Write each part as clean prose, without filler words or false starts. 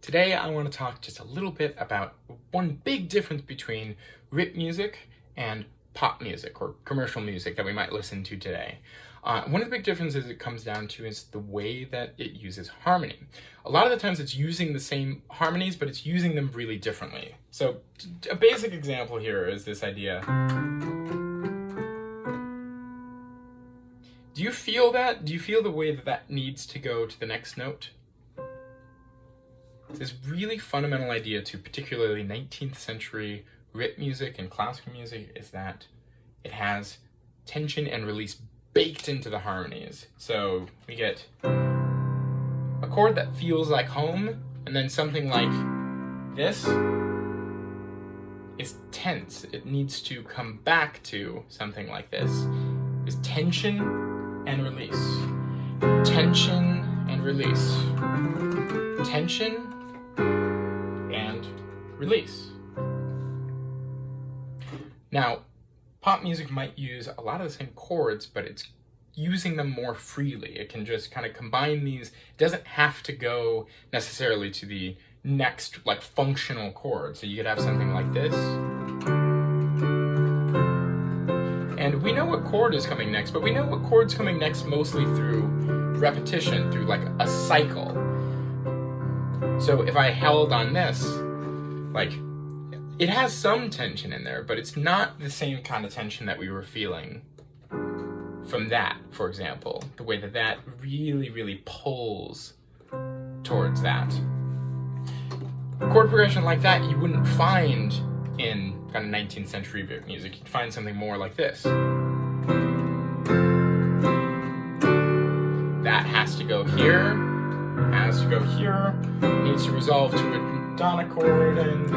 Today I want to talk just a little bit about one big difference between writ music and pop music or commercial music that we might listen to today. One of the big differences it comes down to is the way that it uses harmony. A lot of the times it's using the same harmonies, but it's using them really differently. So a basic example here is this idea. Do you feel that? Do you feel the way that that needs to go to the next note? This really fundamental idea to particularly 19th century writ music and classical music is that it has tension and release baked into the harmonies. So we get a chord that feels like home, and then something like this is tense. It needs to come back to something like this. Is tension and release. Tension and release. Tension and release. Now, pop music might use a lot of the same chords, but it's using them more freely. It can just kind of combine these. It doesn't have to go necessarily to the next functional chord. So you could have something like this. And we know what chord is coming next, but we know what chord's coming next mostly through repetition, through a cycle. So if I held on this, it has some tension in there, but it's not the same kind of tension that we were feeling from that, for example. The way that that really, really pulls towards that. A chord progression like that you wouldn't find in kind of 19th century music. You'd find something more like this. That has to go here. Has to go here, needs to resolve to a Donna chord, and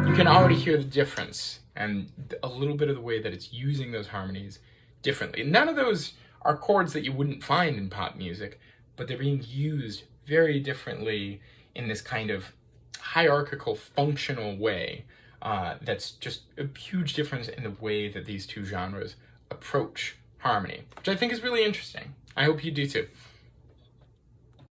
you can already hear the difference and a little bit of the way that it's using those harmonies differently. None of those are chords that you wouldn't find in pop music, but they're being used very differently in this kind of hierarchical, functional way. That's just a huge difference in the way that these two genres approach harmony, which I think is really interesting. I hope you do too.